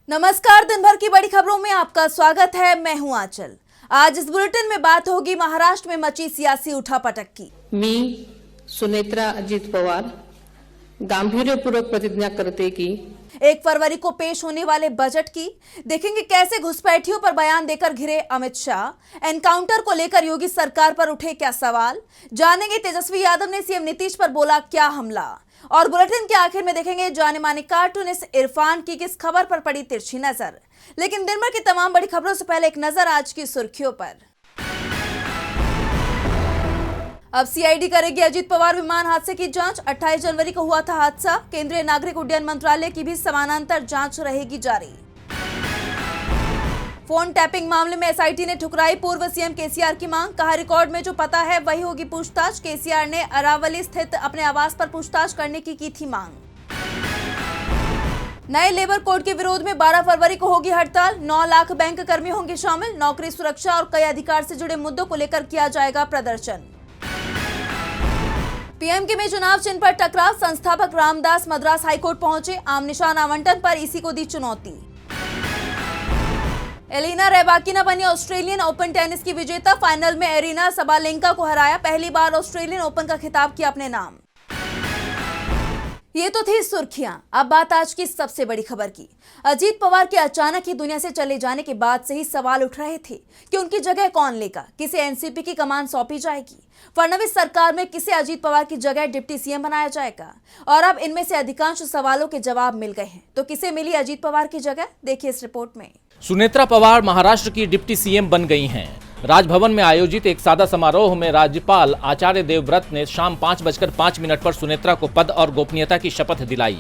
नमस्कार, दिन भर की बड़ी खबरों में आपका स्वागत है। मैं हूं आंचल। आज इस बुलेटिन में बात होगी महाराष्ट्र में मची सियासी उठापटक की। मी सुनेत्रा अजित पवार गांभीर्यपूर्वक प्रतिज्ञा करते कि 1 फरवरी को पेश होने वाले बजट की देखेंगे कैसे घुसपैठियों पर बयान देकर घिरे अमित शाह। एनकाउंटर को लेकर योगी सरकार पर उठे क्या सवाल, जानेंगे तेजस्वी यादव ने सीएम नीतीश पर बोला क्या हमला। और बुलेटिन के आखिर में देखेंगे जाने माने कार्टूनिस्ट इरफान की किस खबर पर पड़ी तिरछी नजर। लेकिन दिन भर की तमाम बड़ी खबरों से पहले एक नजर आज की सुर्खियों पर। अब सीआईडी करेगी अजीत पवार विमान हादसे की जांच। 28 जनवरी को हुआ था हादसा। केंद्रीय नागरिक उड्डयन मंत्रालय की भी समानांतर जांच रहेगी जारी। फोन टैपिंग मामले में एसआईटी ने ठुकराई पूर्व सीएम केसीआर की मांग। कहा रिकॉर्ड में जो पता है वही होगी पूछताछ। केसीआर ने अरावली स्थित अपने आवास पर पूछताछ करने की थी मांग। नए लेबर कोड के विरोध में 12 फरवरी को होगी हड़ताल। 9 लाख बैंक कर्मी होंगे शामिल। नौकरी सुरक्षा और कई अधिकार से जुड़े मुद्दों को लेकर किया जाएगा प्रदर्शन। पीएमके में चुनाव चिन्ह पर टकराव। संस्थापक रामदास मद्रास हाईकोर्ट पहुंचे। आम निशान आवंटन पर ईसी को दी चुनौती। एलिना रैबाकिना बनी ऑस्ट्रेलियन ओपन टेनिस की विजेता। फाइनल में एरिना सबालेंका को हराया। पहली बार ऑस्ट्रेलियन ओपन का खिताब किया अपने नाम। ये तो थी सुर्खियां। अब बात आज की सबसे बड़ी खबर की। अजीत पवार के अचानक ही दुनिया से चले जाने के बाद से ही सवाल उठ रहे थे कि उनकी जगह कौन लेगा, किसे एनसीपी की कमान सौंपी जाएगी, फडणवीस सरकार में किसे अजीत पवार की जगह डिप्टी सीएम बनाया जाएगा। और अब इनमें से अधिकांश सवालों के जवाब मिल गए हैं। तो किसे मिली अजीत पवार की जगह, देखिए इस रिपोर्ट में। सुनेत्रा पवार महाराष्ट्र की डिप्टी सीएम बन गई हैं। राजभवन में आयोजित एक सादा समारोह में राज्यपाल आचार्य देवव्रत ने शाम 5:05 पर सुनेत्रा को पद और गोपनीयता की शपथ दिलाई।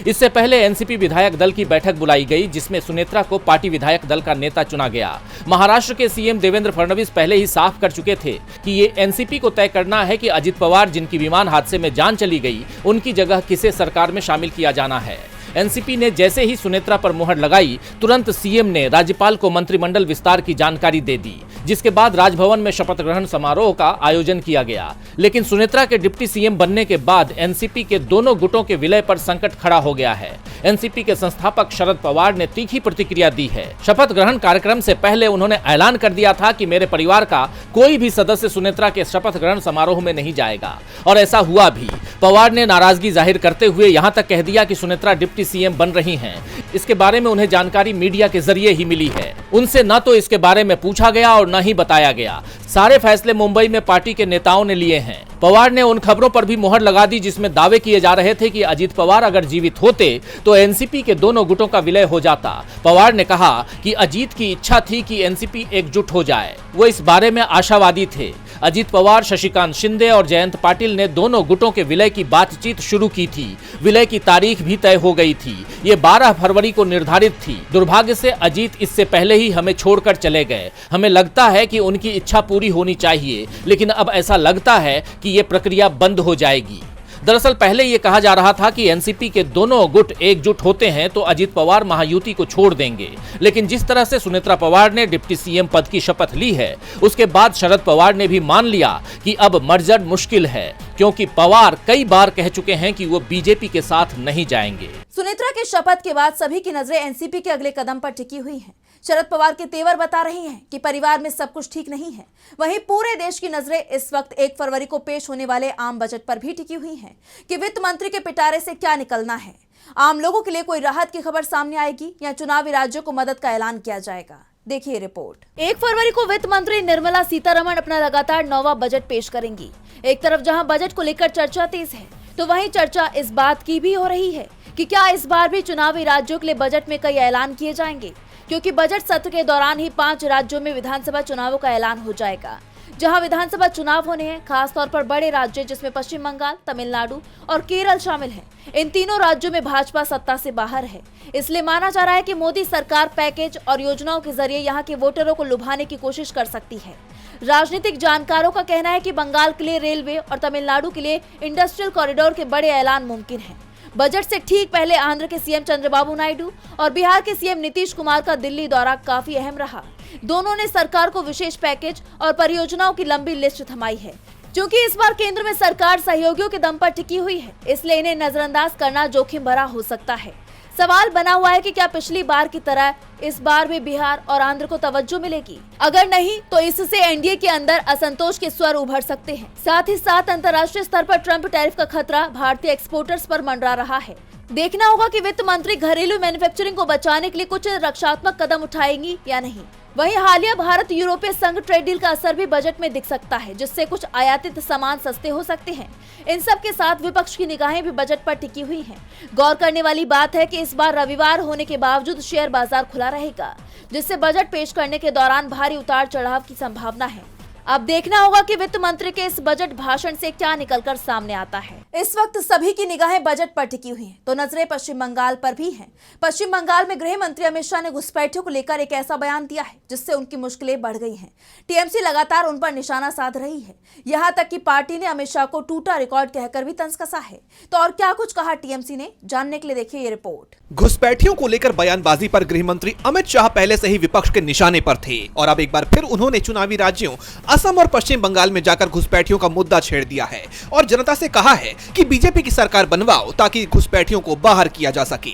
इससे पहले एनसीपी विधायक दल की बैठक बुलाई गई, जिसमें सुनेत्रा को पार्टी विधायक दल का नेता चुना गया। महाराष्ट्र के सीएम देवेंद्र फडणवीस पहले ही साफ कर चुके थे कि ये एनसीपी को तय करना है कि अजित पवार, जिनकी विमान हादसे में जान चली गई, उनकी जगह किसे सरकार में शामिल किया जाना है। एनसीपी ने जैसे ही सुनेत्रा पर मुहर लगाई, तुरंत सीएम ने राज्यपाल को मंत्रिमंडल विस्तार की जानकारी दे दी, जिसके बाद राजभवन में शपथ ग्रहण समारोह का आयोजन किया गया। लेकिन सुनेत्रा के डिप्टी सीएम बनने के बाद एनसीपी के दोनों गुटों के विलय पर संकट खड़ा हो गया है। एनसीपी के संस्थापक शरद पवार ने तीखी प्रतिक्रिया दी है। शपथ ग्रहण कार्यक्रम से पहले उन्होंने ऐलान कर दिया था कि मेरे परिवार का कोई भी सदस्य सुनेत्रा के शपथ ग्रहण समारोह में नहीं जाएगा, और ऐसा हुआ भी। पवार ने नाराजगी जाहिर करते हुए यहां तक कह दिया कि सुनेत्रा डिप्टी सीएम बन रही हैं। इसके बारे में उन्हें जानकारी मीडिया के जरिए ही मिली है। उनसे न तो इसके बारे में पूछा गया और न ही बताया गया। सारे फैसले मुंबई में पार्टी के नेताओं ने लिए हैं। पवार ने उन खबरों पर भी मुहर लगा दी जिसमें दावे किए जा रहे थे कि अजीत पवार अगर जीवित होते तो एनसीपी के दोनों गुटों का विलय हो जाता। पवार ने कहा कि अजीत की इच्छा थी कि एनसीपी एकजुट हो जाए। वो इस बारे में आशावादी थे। अजीत पवार, शशिकांत शिंदे और जयंत पाटिल ने दोनों गुटों के विलय की बातचीत शुरू की थी। विलय की तारीख भी तय हो गई थी। ये 12 फरवरी को निर्धारित थी। दुर्भाग्य से अजीत इससे पहले ही हमें छोड़कर चले गए। हमें लगता है कि उनकी इच्छा पूरी होनी चाहिए, लेकिन अब ऐसा लगता है कि ये प्रक्रिया बंद हो जाएगी। दरअसल पहले ये कहा जा रहा था कि एनसीपी के दोनों गुट एकजुट होते हैं तो अजीत पवार महायुति को छोड़ देंगे। लेकिन जिस तरह से सुनेत्रा पवार ने डिप्टी सीएम पद की शपथ ली है, उसके बाद शरद पवार ने भी मान लिया कि अब मर्जर मुश्किल है, क्योंकि पवार कई बार कह चुके हैं कि वो बीजेपी के साथ नहीं जाएंगे। सुनेत्रा के शपथ के बाद सभी की नजरें एनसीपी के अगले कदम पर टिकी हुई हैं। शरद पवार के तेवर बता रही हैं कि परिवार में सब कुछ ठीक नहीं है। वहीं पूरे देश की नजरें इस वक्त 1 फरवरी को पेश होने वाले आम बजट पर भी टिकी हुई हैं कि वित्त मंत्री के पिटारे से क्या निकलना है। आम लोगों के लिए कोई राहत की खबर सामने आएगी या चुनावी राज्यों को मदद का ऐलान किया जाएगा, देखिए रिपोर्ट। 1 फरवरी को वित्त मंत्री निर्मला सीतारमण अपना लगातार 9वां बजट पेश करेंगी। एक तरफ जहां बजट को लेकर चर्चा तेज है, तो वहीं चर्चा इस बात की भी हो रही है कि क्या इस बार भी चुनावी राज्यों के लिए बजट में कई ऐलान किए जाएंगे, क्योंकि बजट सत्र के दौरान ही 5 राज्यों में विधानसभा चुनावों का ऐलान हो जाएगा। जहां विधानसभा चुनाव होने हैं, खासतौर पर बड़े राज्य जिसमें पश्चिम बंगाल, तमिलनाडु और केरल शामिल हैं। इन तीनों राज्यों में भाजपा सत्ता से बाहर है। इसलिए माना जा रहा है कि मोदी सरकार पैकेज और योजनाओं के जरिए यहां के वोटरों को लुभाने की कोशिश कर सकती है। राजनीतिक जानकारों का कहना है कि बंगाल के लिए रेलवे और तमिलनाडु के लिए इंडस्ट्रियल कॉरिडोर के बड़े ऐलान मुमकिन है। बजट से ठीक पहले आंध्र के सीएम चंद्रबाबू नायडू और बिहार के सीएम नीतीश कुमार का दिल्ली दौरा काफी अहम रहा। दोनों ने सरकार को विशेष पैकेज और परियोजनाओं की लंबी लिस्ट थमाई है। क्योंकि इस बार केंद्र में सरकार सहयोगियों के दम पर टिकी हुई है, इसलिए इन्हें नजरअंदाज करना जोखिम भरा हो सकता है। सवाल बना हुआ है कि क्या पिछली बार की तरह इस बार भी बिहार और आंध्र को तवज्जो मिलेगी? अगर नहीं तो इससे एनडीए के अंदर असंतोष के स्वर उभर सकते हैं। साथ ही साथ अंतर्राष्ट्रीय स्तर पर ट्रम्प टैरिफ का खतरा भारतीय एक्सपोर्टर्स पर मंडरा रहा है। देखना होगा कि वित्त मंत्री घरेलू मैन्युफैक्चरिंग को बचाने के लिए कुछ रक्षात्मक कदम उठाएंगी या नहीं। वहीं हालिया भारत यूरोपीय संघ ट्रेड डील का असर भी बजट में दिख सकता है, जिससे कुछ आयातित सामान सस्ते हो सकते हैं। इन सब के साथ विपक्ष की निगाहें भी बजट पर टिकी हुई हैं। गौर करने वाली बात है कि इस बार रविवार होने के बावजूद शेयर बाजार खुला रहेगा, जिससे बजट पेश करने के दौरान भारी उतार चढ़ाव की संभावना है। अब देखना होगा कि वित्त मंत्री के इस बजट भाषण से क्या निकलकर सामने आता है। इस वक्त सभी की निगाहें बजट पर टिकी हुई हैं, तो नजरें पश्चिम बंगाल पर भी हैं। पश्चिम बंगाल में गृह मंत्री अमित शाह ने घुसपैठियों को लेकर एक ऐसा बयान दिया है जिससे उनकी मुश्किलें बढ़ गई हैं। टीएमसी लगातार उन पर निशाना साध रही है। यहाँ तक कि पार्टी ने अमित शाह को टूटा रिकॉर्ड कहकर भी तंज कसा है। तो और क्या कुछ कहा टीएमसी ने, जानने के लिए देखिए ये रिपोर्ट। घुसपैठियों को लेकर बयानबाजी पर गृह मंत्री अमित शाह पहले से ही विपक्ष के निशाने पर थे और अब एक बार फिर उन्होंने चुनावी राज्यों असम और पश्चिम बंगाल में जाकर घुसपैठियों का मुद्दा छेड़ दिया है और जनता से कहा है कि बीजेपी की सरकार बनवाओ ताकि घुसपैठियों को बाहर किया जा सके।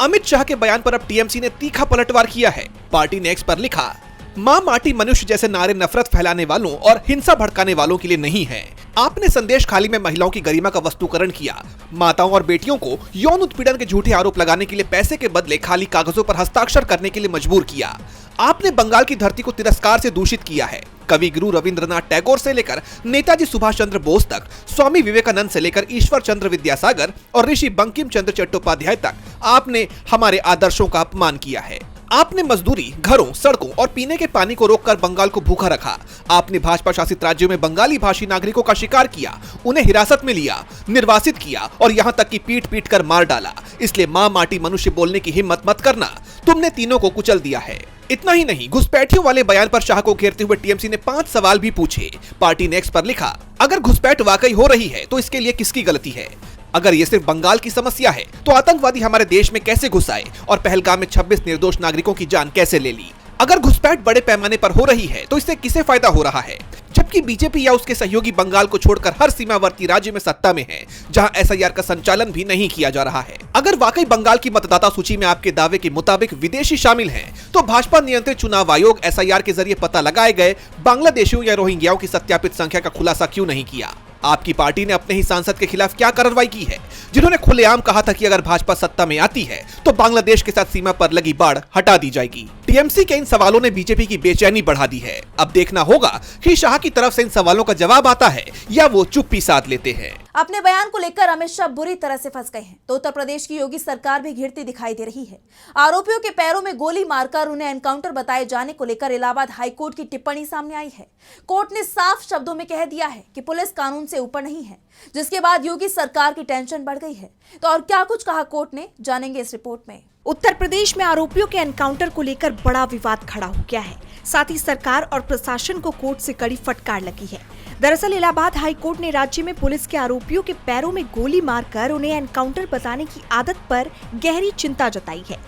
अमित शाह के बयान पर अब टीएमसी ने तीखा पलटवार किया है। पार्टी ने एक्स पर लिखा, मां माटी मनुष्य जैसे नारे नफरत फैलाने वालों और हिंसा भड़काने वालों के लिए नहीं है। आपने संदेश खाली में महिलाओं की गरिमा का वस्तुकरण किया। माताओं और बेटियों को यौन उत्पीड़न के झूठे आरोप लगाने के लिए पैसे के बदले खाली कागजों पर हस्ताक्षर करने के लिए मजबूर किया। आपने बंगाल की धरती को तिरस्कार से दूषित किया है। कवि गुरु रविंद्रनाथ टैगोर से लेकर नेताजी सुभाष चंद्र बोस तक, स्वामी विवेकानंद से लेकर ईश्वर चंद्र विद्यासागर और ऋषि बंकिम चंद्र चट्टोपाध्याय तक आपने हमारे आदर्शों का अपमान किया है। आपने मजदूरी, घरों, सड़कों और पीने के पानी को रोककर बंगाल को भूखा रखा। आपने भाजपा शासित राज्यों में बंगाली भाषी नागरिकों का शिकार किया, उन्हें हिरासत में लिया, निर्वासित किया और यहाँ तक कि पीट पीट कर मार डाला। इसलिए मां माटी मनुष्य बोलने की हिम्मत मत करना। तुमने तीनों को कुचल दिया है। इतना ही नहीं, घुसपैठियों वाले बयान पर शाह को घेरते हुए टीएमसी ने 5 सवाल भी पूछे। पार्टी ने एक्स पर लिखा, अगर घुसपैठ वाकई हो रही है तो इसके लिए किसकी गलती है? अगर ये सिर्फ बंगाल की समस्या है तो आतंकवादी हमारे देश में कैसे घुस आए और पहलगाम में 26 निर्दोष नागरिकों की जान कैसे ले ली? अगर घुसपैठ बड़े पैमाने पर हो रही है तो इससे किसे फायदा हो रहा है, जबकि बीजेपी या उसके सहयोगी बंगाल को छोड़कर हर सीमावर्ती राज्य में सत्ता में है जहां एसआईआर का संचालन भी नहीं किया जा रहा है। अगर वाकई बंगाल की मतदाता सूची में आपके दावे के मुताबिक विदेशी शामिल हैं, तो भाजपा नियंत्रित चुनाव आयोग एसआईआर के जरिए पता लगाए गए बांग्लादेशियों या रोहिंग्याओं की सत्यापित संख्या का खुलासा क्यों नहीं किया? आपकी पार्टी ने अपने ही सांसद के खिलाफ क्या कार्रवाई की है, जिन्होंने खुलेआम कहा था कि अगर भाजपा सत्ता में आती है तो बांग्लादेश के साथ सीमा पर लगी बाड़ हटा दी जाएगी। टीएमसी के इन सवालों ने बीजेपी की बेचैनी बढ़ा दी है। अब देखना होगा कि शाह की तरफ से इन सवालों का जवाब आता है या वो चुप्पी साध लेते हैं। अपने बयान को लेकर अमित शाह बुरी तरह से फंस गए हैं, तो उत्तर प्रदेश की योगी सरकार भी घिरती दिखाई दे रही है। आरोपियों के पैरों में गोली मारकर उन्हें एनकाउंटर बताए जाने को लेकर इलाहाबाद हाईकोर्ट की टिप्पणी सामने आई है। कोर्ट ने साफ शब्दों में कह दिया है कि पुलिस कानून से ऊपर नहीं है, जिसके बाद योगी सरकार की टेंशन बढ़ गई है। तो और क्या कुछ कहा कोर्ट ने, जानेंगे इस रिपोर्ट में। उत्तर प्रदेश में आरोपियों के एनकाउंटर को लेकर बड़ा विवाद खड़ा हो गया है। साथ ही सरकार और प्रशासन को कोर्ट से कड़ी फटकार लगी है। दरअसल इलाहाबाद हाई कोर्ट ने राज्य में पुलिस के आरोपियों के पैरों में गोली मारकर उन्हें एनकाउंटर बताने की आदत पर गहरी चिंता जताई है।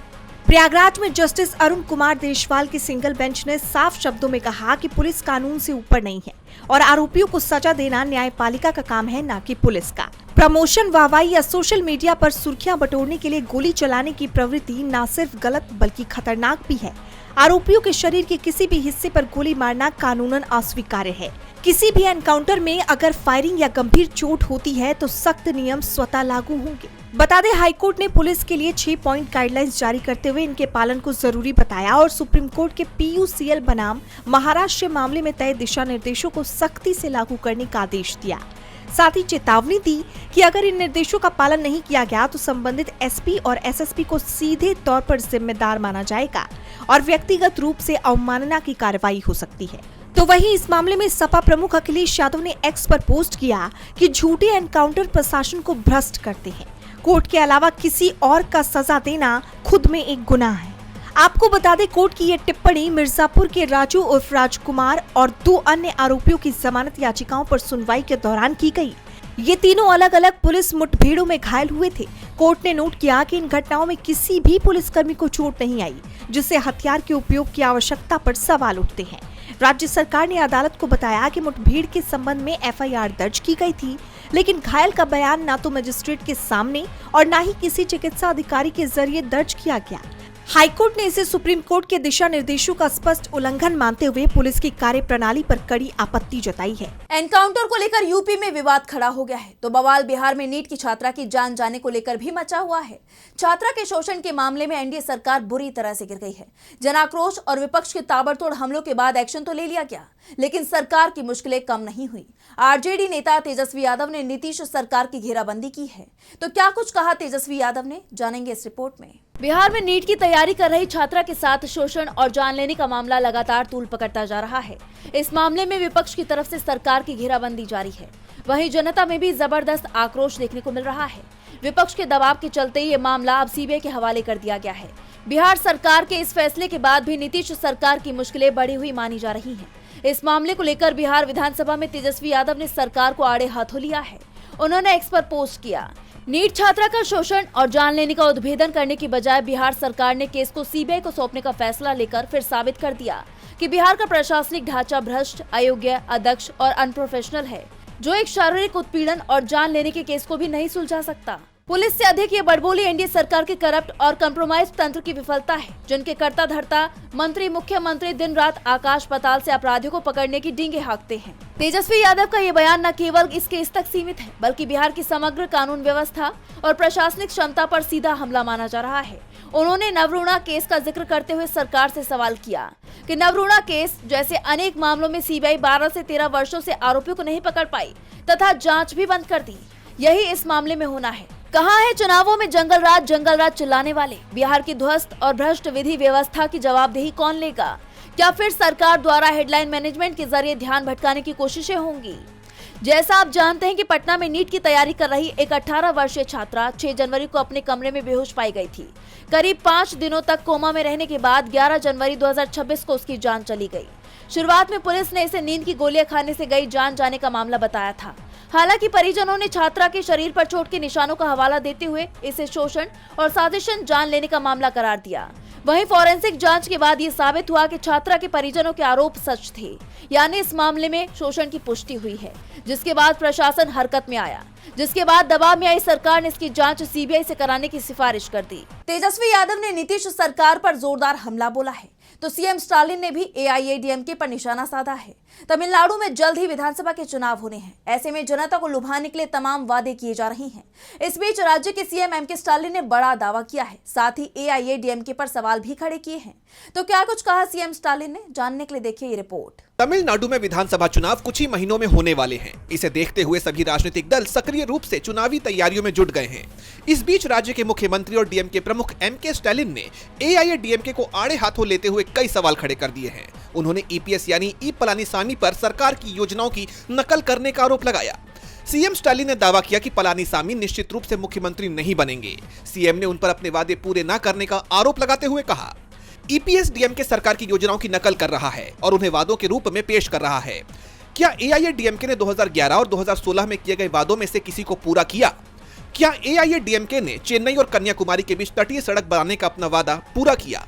प्रयागराज में जस्टिस अरुण कुमार देशवाल की सिंगल बेंच ने साफ शब्दों में कहा कि पुलिस कानून से ऊपर नहीं है और आरोपियों को सजा देना न्यायपालिका का काम है, न कि पुलिस का। प्रमोशन, वाहवाही या सोशल मीडिया पर सुर्खियां बटोरने के लिए गोली चलाने की प्रवृत्ति न सिर्फ गलत बल्कि खतरनाक भी है। आरोपियों के शरीर के किसी भी हिस्से पर गोली मारना कानूनन अस्वीकार्य है। किसी भी एनकाउंटर में अगर फायरिंग या गंभीर चोट होती है तो सख्त नियम स्वतः लागू होंगे। बता दें, हाईकोर्ट ने पुलिस के लिए 6 पॉइंट गाइडलाइंस जारी करते हुए इनके पालन को जरूरी बताया और सुप्रीम कोर्ट के PUCL बनाम महाराष्ट्र मामले में तय दिशा निर्देशों को सख्ती से लागू करने का आदेश दिया। साथ ही चेतावनी दी कि अगर इन निर्देशों का पालन नहीं किया गया तो संबंधित SP और SSP को सीधे तौर पर जिम्मेदार माना जाएगा और व्यक्तिगत रूप से अवमानना की कार्रवाई हो सकती है। तो वहीं इस मामले में सपा प्रमुख अखिलेश यादव ने एक्स पर पोस्ट किया कि झूठे एनकाउंटर प्रशासन को भ्रष्ट करते हैं। कोर्ट के अलावा किसी और का सजा देना खुद में एक गुनाह है। आपको बता दें, कोर्ट की ये टिप्पणी मिर्जापुर के राजू उर्फ राजकुमार और 2 अन्य आरोपियों की जमानत याचिकाओं पर सुनवाई के दौरान की गई। ये तीनों अलग अलग पुलिस मुठभेड़ों में घायल हुए थे। कोर्ट ने नोट किया कि इन घटनाओं में किसी भी पुलिसकर्मी को चोट नहीं आई, जिससे हथियार के उपयोग की आवश्यकता पर सवाल उठते हैं। राज्य सरकार ने अदालत को बताया कि मुठभेड़ के संबंध में एफआईआर दर्ज की गई थी, लेकिन घायल का बयान ना तो मजिस्ट्रेट के सामने और ना ही किसी चिकित्सा अधिकारी के जरिए दर्ज किया गया। हाईकोर्ट ने इसे सुप्रीम कोर्ट के दिशा निर्देशों का स्पष्ट उल्लंघन मानते हुए पुलिस की कार्यप्रणाली पर कड़ी आपत्ति जताई है। एनकाउंटर को लेकर यूपी में विवाद खड़ा हो गया है तो बवाल बिहार में नीट की छात्रा की जान जाने को लेकर भी मचा हुआ है। छात्रा के शोषण के मामले में एनडीए सरकार बुरी तरह से गिर गई है। जन आक्रोश और विपक्ष के ताबड़तोड़ हमलों के बाद एक्शन तो ले लिया गया, लेकिन सरकार की मुश्किलें कम नहीं हुई। आरजेडी नेता तेजस्वी यादव ने नीतीश सरकार की घेराबंदी की है। तो क्या कुछ कहा तेजस्वी यादव ने, जानेंगे इस रिपोर्ट में। बिहार में नीट की तैयारी कर रही छात्रा के साथ शोषण और जान लेने का मामला लगातार तूल पकड़ता जा रहा है। इस मामले में विपक्ष की तरफ से सरकार की घेराबंदी जारी है। वहीं जनता में भी जबरदस्त आक्रोश देखने को मिल रहा है। विपक्ष के दबाव के चलते ये मामला अब सीबीआई के हवाले कर दिया गया है। बिहार सरकार के इस फैसले के बाद भी नीतीश सरकार की मुश्किलें बढ़ी हुई मानी जा रही हैं। इस मामले को लेकर बिहार विधानसभा में तेजस्वी यादव ने सरकार को आड़े हाथों लिया है। उन्होंने एक्स पर पोस्ट किया, नीट छात्रा का शोषण और जान लेने का उद्भेदन करने की बजाय बिहार सरकार ने केस को सीबीआई को सौंपने का फैसला लेकर फिर साबित कर दिया कि बिहार का प्रशासनिक ढांचा भ्रष्ट, अयोग्य, अदक्ष और अनप्रोफेशनल है, जो एक शारीरिक उत्पीड़न और जान लेने के केस को भी नहीं सुलझा सकता। पुलिस से अधिक ये बड़बोली एनडीए सरकार के करप्ट और कंप्रोमाइज तंत्र की विफलता है, जिनके कर्ता धर्ता मंत्री, मुख्यमंत्री दिन रात आकाश पाताल से अपराधियों को पकड़ने की डींगे हाँकते हैं। तेजस्वी यादव का ये बयान न केवल इस केस तक सीमित है, बल्कि बिहार की समग्र कानून व्यवस्था और प्रशासनिक क्षमता पर सीधा हमला माना जा रहा है। उन्होंने नवरूणा केस का जिक्र करते हुए सरकार से सवाल किया कि नवरूणा केस जैसे अनेक मामलों में सीबीआई 12 से 13 वर्षों से आरोपियों को नहीं पकड़ पाई तथा जांच भी बंद कर दी। यही इस मामले में होना है। कहाँ है चुनावों में जंगल राज चिल्लाने वाले? बिहार की ध्वस्त और भ्रष्ट विधि व्यवस्था की जवाबदेही कौन लेगा? क्या फिर सरकार द्वारा हेडलाइन मैनेजमेंट के जरिए ध्यान भटकाने की कोशिशें होंगी? जैसा आप जानते हैं कि पटना में नीट की तैयारी कर रही एक 18 वर्षीय छात्रा 6 जनवरी को अपने कमरे में बेहोश पाई गई थी। करीब 5 दिनों तक कोमा में रहने के बाद 11 जनवरी 2026 को उसकी जान चली गई। शुरुआत में पुलिस ने इसे नींद की गोलियां खाने से गई जान जाने का मामला बताया था। हालांकि परिजनों ने छात्रा के शरीर पर चोट के निशानों का हवाला देते हुए इसे शोषण और साजिशन जान लेने का मामला करार दिया। वहीं फॉरेंसिक जांच के बाद ये साबित हुआ कि छात्रा के परिजनों के आरोप सच थे, यानी इस मामले में शोषण की पुष्टि हुई है, जिसके बाद प्रशासन हरकत में आया, जिसके बाद दबाव में आई सरकार ने इसकी जांच सीबीआई से कराने की सिफारिश कर दी। तेजस्वी यादव ने नीतीश सरकार पर जोरदार हमला बोला है तो सीएम स्टालिन ने भी एआईएडीएमके पर निशाना साधा है। तमिलनाडु में जल्द ही विधानसभा के चुनाव होने हैं। ऐसे में जनता को लुभाने के लिए तमाम वादे किए जा रहे हैं। इस बीच राज्य के सीएम एमके स्टालिन ने बड़ा दावा किया है, साथ ही एआईएडीएमके पर सवाल भी खड़े किए हैं। तो क्या कुछ कहा सीएम स्टालिन ने, जानने के लिए देखिए ये रिपोर्ट। तमिलनाडु में विधानसभा चुनाव कुछ ही महीनों में होने वाले हैं। इसे देखते हुए सभी राजनीतिक दल सक्रिय रूप से चुनावी तैयारियों में जुट गए हैं। इस बीच राज्य के मुख्यमंत्री और डीएमके प्रमुख एमके स्टालिन ने एआईएडीएमके को आड़े हाथों लेते हुए कई सवाल खड़े कर दिए हैं। उन्होंने ईपीएस यानी ई पलानीसामी पर सरकार की योजनाओं की नकल करने का आरोप लगाया। सीएम स्टालिन ने दावा किया कि पलानीसामी निश्चित रूप से मुख्यमंत्री नहीं बनेंगे। सीएम ने उन पर अपने वादे पूरे न करने का आरोप लगाते हुए कहा, ईपीएस डीएमके सरकार की योजनाओं की नकल कर रहा है और उन्हें वादों के रूप में पेश कर रहा है। क्या एआईएडीएमके ने 2011 और 2016 में किए गए वादों में से किसी को पूरा किया? क्या एआईएडीएमके ने चेन्नई और कन्याकुमारी के बीच तटीय सड़क बनाने का अपना वादा पूरा किया?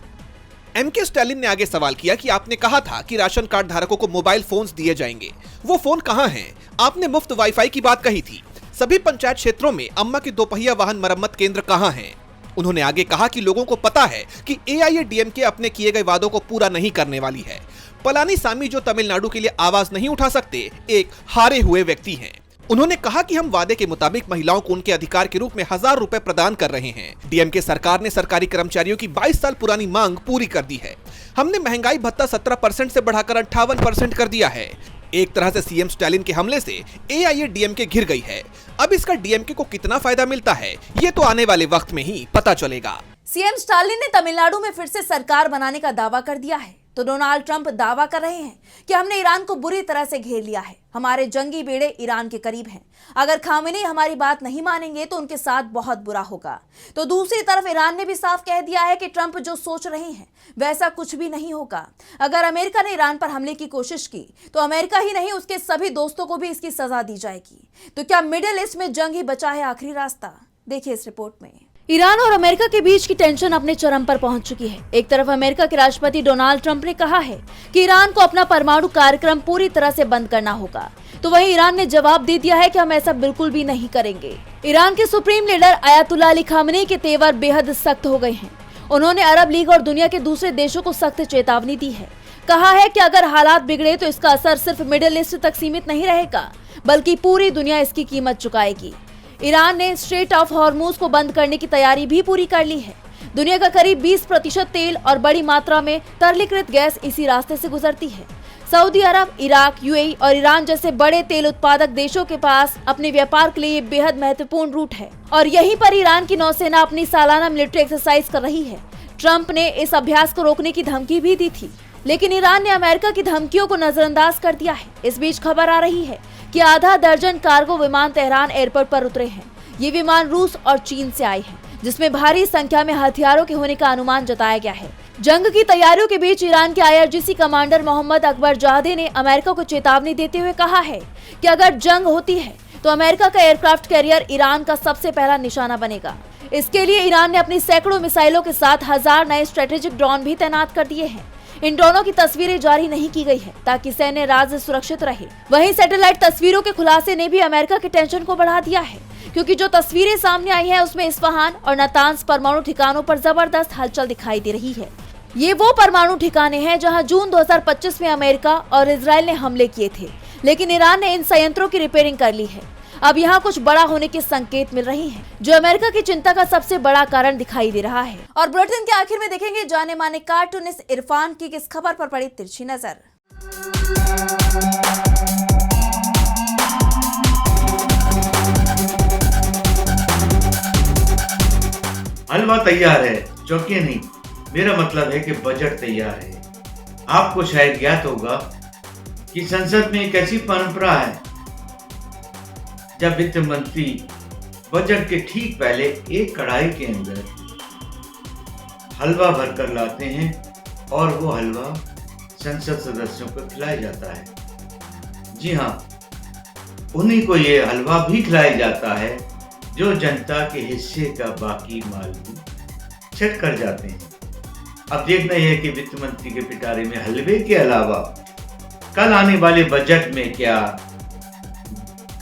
एमके स्टालिन ने आगे सवाल किया कि आपने कहा था कि राशन कार्ड धारकों को मोबाइल फोन्स दिए जाएंगे, वो फोन कहां हैं? आपने मुफ्त वाईफाई की बात कही थी। सभी पंचायत क्षेत्रों में अम्मा की दोपहिया वाहन मरम्मत केंद्र कहां हैं? उन्होंने आगे कहा कि लोगों को पता है कि एआईएडीएमके अपने किए गए वादों को पूरा नहीं करने वाली है। पलानीसामी जो तमिलनाडु के लिए आवाज नहीं उठा सकते, एक हारे हुए व्यक्ति हैं। उन्होंने कहा कि हम वादे के मुताबिक महिलाओं को उनके अधिकार के रूप में 1000 रुपए प्रदान कर रहे हैं। डीएमके सरकार ने सरकारी कर्मचारियों की 22 साल पुरानी मांग पूरी कर दी है। हमने महंगाई भत्ता 17% से बढ़ाकर 58% कर दिया है। एक तरह से सीएम स्टालिन के हमले से एआईएडीएमके घिर गई है। अब इसका डीएमके को कितना फायदा मिलता है, ये तो आने वाले वक्त में ही पता चलेगा। सीएम स्टालिन ने तमिलनाडु में फिर से सरकार बनाने का दावा कर दिया है तो डोनाल्ड ट्रंप दावा कर रहे हैं कि हमने ईरान को बुरी तरह से घेर लिया है, हमारे जंगी बेड़े ईरान के करीब हैं। अगर खामेनी हमारी बात नहीं मानेंगे तो उनके साथ बहुत बुरा होगा। तो दूसरी तरफ ईरान ने भी साफ कह दिया है कि ट्रंप जो सोच रहे हैं वैसा कुछ भी नहीं होगा। अगर अमेरिका ने ईरान पर हमले की कोशिश की तो अमेरिका ही नहीं उसके सभी दोस्तों को भी इसकी सजा दी जाएगी। तो क्या मिडिल ईस्ट में जंग ही बचा है आखिरी रास्ता? देखिए इस रिपोर्ट में। ईरान और अमेरिका के बीच की टेंशन अपने चरम पर पहुंच चुकी है। एक तरफ अमेरिका के राष्ट्रपति डोनाल्ड ट्रंप ने कहा है कि ईरान को अपना परमाणु कार्यक्रम पूरी तरह से बंद करना होगा, तो वहीं ईरान ने जवाब दे दिया है कि हम ऐसा बिल्कुल भी नहीं करेंगे। ईरान के supreme leader Ayatollah Ali Khamenei के तेवर बेहद सख्त हो गए हैं। उन्होंने अरब लीग और दुनिया के दूसरे देशों को सख्त चेतावनी दी है। कहा है कि अगर हालात बिगड़े तो इसका असर सिर्फ मिडिल ईस्ट तक सीमित नहीं रहेगा, बल्कि पूरी दुनिया इसकी कीमत चुकाएगी। ईरान ने स्ट्रेट ऑफ हॉर्मुज को बंद करने की तैयारी भी पूरी कर ली है। दुनिया का करीब 20% तेल और बड़ी मात्रा में तरलीकृत गैस इसी रास्ते से गुजरती है। सऊदी अरब, इराक, यूएई और ईरान जैसे बड़े तेल उत्पादक देशों के पास अपने व्यापार के लिए ये बेहद महत्वपूर्ण रूट है और यहीं पर ईरान की नौसेना अपनी सालाना मिलिट्री एक्सरसाइज कर रही है। ट्रंप ने इस अभ्यास को रोकने की धमकी भी दी थी, लेकिन ईरान ने अमेरिका की धमकियों को नजरअंदाज कर दिया है। इस बीच खबर आ रही है कि आधा दर्जन कार्गो विमान तेहरान एयरपोर्ट पर उतरे हैं। ये विमान रूस और चीन से आए हैं, जिसमें भारी संख्या में हथियारों के होने का अनुमान जताया गया है। जंग की तैयारियों के बीच ईरान के IRGC कमांडर मोहम्मद अकबर जाहदे ने अमेरिका को चेतावनी देते हुए कहा है कि अगर जंग होती है तो अमेरिका का एयरक्राफ्ट कैरियर ईरान का सबसे पहला निशाना बनेगा। इसके लिए ईरान ने अपनी सैकड़ों मिसाइलों के साथ 1000 नए स्ट्रेटेजिक ड्रोन भी तैनात कर दिए हैं। इन ड्रोनों की तस्वीरें जारी नहीं की गई है ताकि सैन्य राज सुरक्षित रहे। वहीं सैटेलाइट तस्वीरों के खुलासे ने भी अमेरिका के टेंशन को बढ़ा दिया है, क्योंकि जो तस्वीरें सामने आई हैं उसमें इस्फहान और नातांज परमाणु ठिकानों पर जबरदस्त हलचल दिखाई दे रही है। ये वो परमाणु ठिकाने हैं जहां जून 2025 में अमेरिका और इजराइल ने हमले किए थे, लेकिन ईरान ने इन संयंत्रों की रिपेयरिंग कर ली है। अब यहाँ कुछ बड़ा होने के संकेत मिल रहे हैं, जो अमेरिका की चिंता का सबसे बड़ा कारण दिखाई दे रहा है। और बुलेटिन के आखिर में देखेंगे जाने माने कार्टूनिस्ट इरफान की किस खबर पर पड़ी तिरछी नजर। हलवा तैयार है, चौकियां नहीं। मेरा मतलब है कि बजट तैयार है। आपको शायद ज्ञात होगा कि संसद में एक ऐसी परंपरा है जब वित्त मंत्री बजट के ठीक पहले एक कढ़ाई के अंदर हलवा भरकर लाते हैं और वो हलवा संसद सदस्यों को खिलाया जाता है। जी हाँ, उन्हीं को ये हलवा भी खिलाया जाता है जो जनता के हिस्से का बाकी माल भी छट कर जाते हैं। अब देखना यह है कि वित्त मंत्री के पिटारे में हलवे के अलावा कल आने वाले बजट में क्या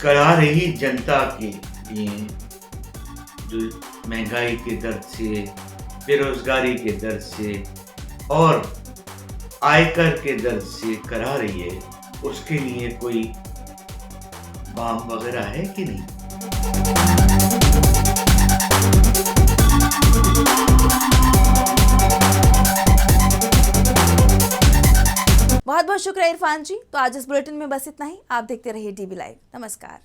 करा रही जनता के लिए, जो महंगाई के दर्द से, बेरोजगारी के दर्द से और आयकर के दर्द से करा रही है, उसके लिए कोई बाम वगैरह है कि नहीं। बहुत बहुत शुक्रिया इरफान जी। तो आज इस बुलेटिन में बस इतना ही। आप देखते रहिए DB लाइव। नमस्कार।